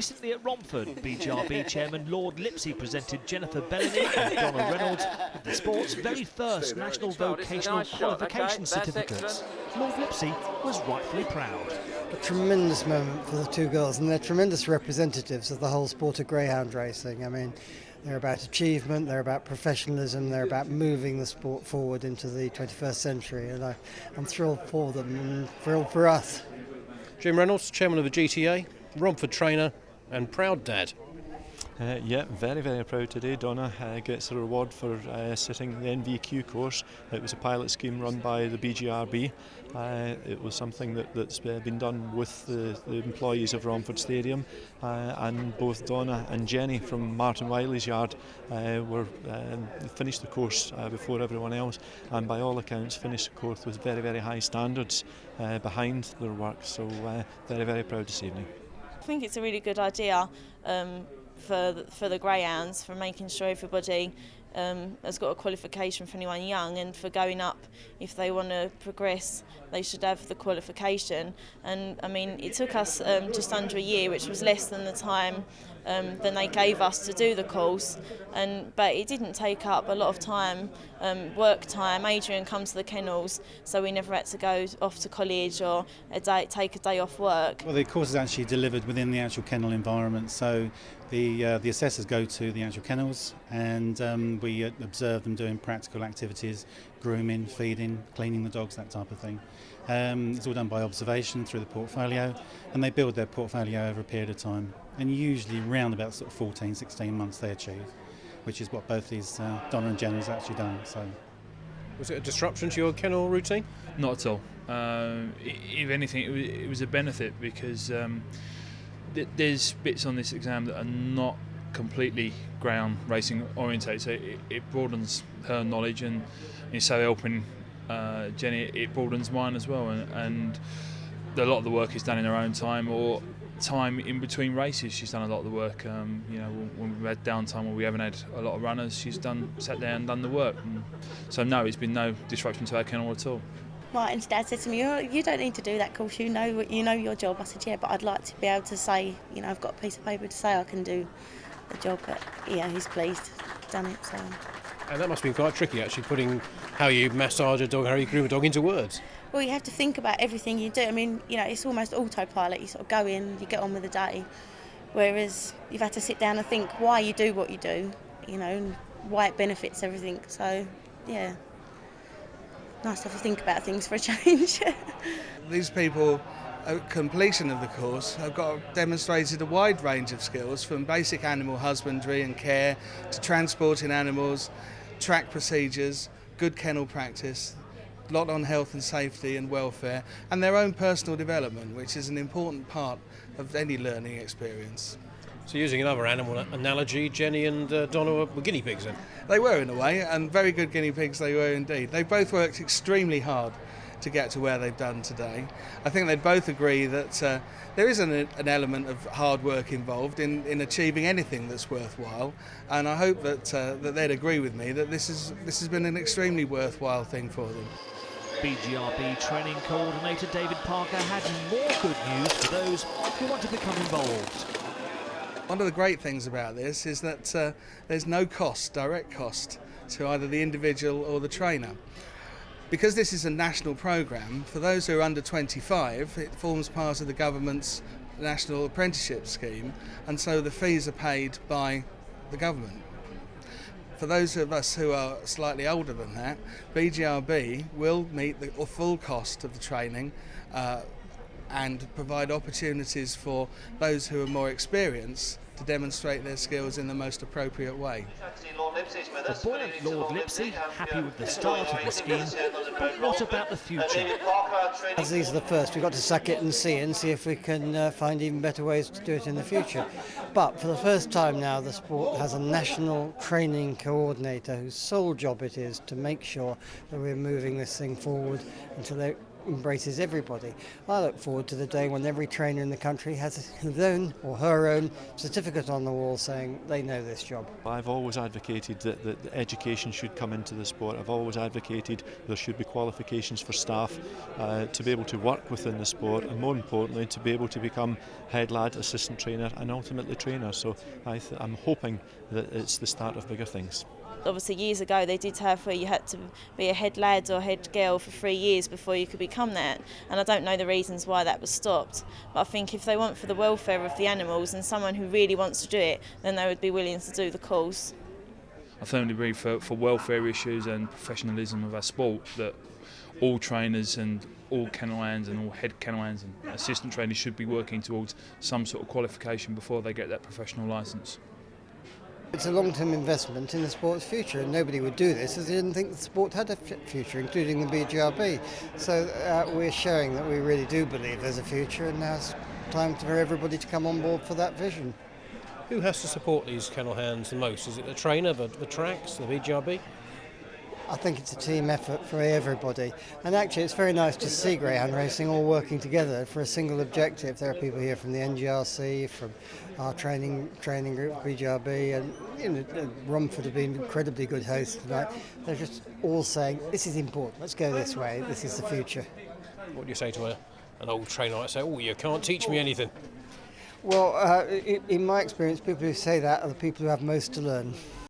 Recently at Romford, BGRB Chairman Lord Lipsey presented Jennifer Bellamy and Donna Reynolds with the sport's very first National Vocational Qualification certificates. Lord Lipsey was rightfully proud. A tremendous moment for the two girls, and they're tremendous representatives of the whole sport of greyhound racing. I mean, they're about achievement, they're about professionalism, they're about moving the sport forward into the 21st century, and I'm thrilled for them and thrilled for us. Jim Reynolds, Chairman of the GTA, Romford trainer and proud dad. Yeah, very, very proud today. Donna gets a reward for sitting the Nvq course. It was a pilot scheme run by the BGRB. It was something that's been done with the employees of Romford Stadium, and both Donna and Jenny from Martin Wiley's yard finished the course before everyone else, and by all accounts finished the course with very, very high standards behind their work. So very, very proud this evening. I think it's a really good idea for the Greyhounds, for making sure everybody has got a qualification for anyone young, and for going up, if they want to progress, they should have the qualification. And I mean, it took us just under a year, which was less than the time than they gave us to do the course, but it didn't take up a lot of time, work time. Adrian comes to the kennels, so we never had to go off to college or take a day off work. Well, the course is actually delivered within the actual kennel environment, so the assessors go to the actual kennels, and we observe them doing practical activities, grooming, feeding, cleaning the dogs, that type of thing. It's all done by observation through the portfolio, and they build their portfolio over a period of time, and usually around about sort of 14, 16 months they achieve, which is what both these Donna and Jenna has actually done. So, was it a disruption to your kennel routine? Not at all. If anything, it was a benefit, because there's bits on this exam that are not completely greyhound racing orientated, so it broadens her knowledge, and so helping Jenny, it broadens mine as well, and a lot of the work is done in her own time, or time in between races. She's done a lot of the work. When we've had downtime or we haven't had a lot of runners, she's sat there and done the work. And so no, it's been no disruption to our kennel at all. Martin's dad said to me, "You don't need to do that course. You know your job." I said, "Yeah, but I'd like to be able to say, I've got a piece of paper to say I can do the job." But yeah, he's pleased, done it. So. And that must have been quite tricky, actually, putting how you massage a dog, how you groom a dog into words. Well, you have to think about everything you do. I mean, it's almost autopilot. You sort of go in, you get on with the day. Whereas you've had to sit down and think why you do what you do, and why it benefits everything. So, yeah, nice to have to think about things for a change. These people, at completion of the course, have demonstrated a wide range of skills, from basic animal husbandry and care to transporting animals, track procedures, good kennel practice, a lot on health and safety and welfare, and their own personal development, which is an important part of any learning experience. So, using another animal analogy, Jenny and Donna were guinea pigs then? They were, in a way, and very good guinea pigs they were indeed. They both worked extremely hard to get to where they've done today. I think they'd both agree that there is an element of hard work involved in achieving anything that's worthwhile, and I hope that they'd agree with me that this has been an extremely worthwhile thing for them. BGRB training coordinator David Parker had more good news for those who want to become involved. One of the great things about this is that there's no direct cost, to either the individual or the trainer. Because this is a national programme, for those who are under 25, it forms part of the government's national apprenticeship scheme, and so the fees are paid by the government. For those of us who are slightly older than that, BGRB will meet the full cost of the training and provide opportunities for those who are more experienced to demonstrate their skills in the most appropriate way. The buoyant Lord Lipsey happy with the start of the scheme, but what about the future? As these are the first, we've got to suck it and see if we can find even better ways to do it in the future. But for the first time now, the sport has a national training coordinator whose sole job it is to make sure that we're moving this thing forward until embraces everybody. I look forward to the day when every trainer in the country has his own or her own certificate on the wall saying they know this job. I've always advocated that education should come into the sport. I've always advocated there should be qualifications for staff to be able to work within the sport, and more importantly to be able to become head lad, assistant trainer and ultimately trainer. So I'm hoping that it's the start of bigger things. Obviously years ago they did have where you had to be a head lad or head girl for 3 years before you could become that, and I don't know the reasons why that was stopped, but I think if they want for the welfare of the animals and someone who really wants to do it, then they would be willing to do the course. I firmly believe for welfare issues and professionalism of our sport that all trainers and all kennel hands and all head kennel hands and assistant trainers should be working towards some sort of qualification before they get that professional licence. It's a long-term investment in the sport's future, and nobody would do this if they didn't think the sport had a future, including the BGRB. So we're showing that we really do believe there's a future, and now it's time for everybody to come on board for that vision. Who has to support these kennel hands the most? Is it the trainer, the tracks, the BGRB? I think it's a team effort for everybody, and actually it's very nice to see greyhound racing all working together for a single objective. There are people here from the Nvq'S, from our training group, BGRB, and Romford have been incredibly good hosts tonight. They're just all saying, this is important, let's go this way, this is the future. What do you say to an old trainer like say, oh, you can't teach me anything? Well, in my experience, people who say that are the people who have most to learn.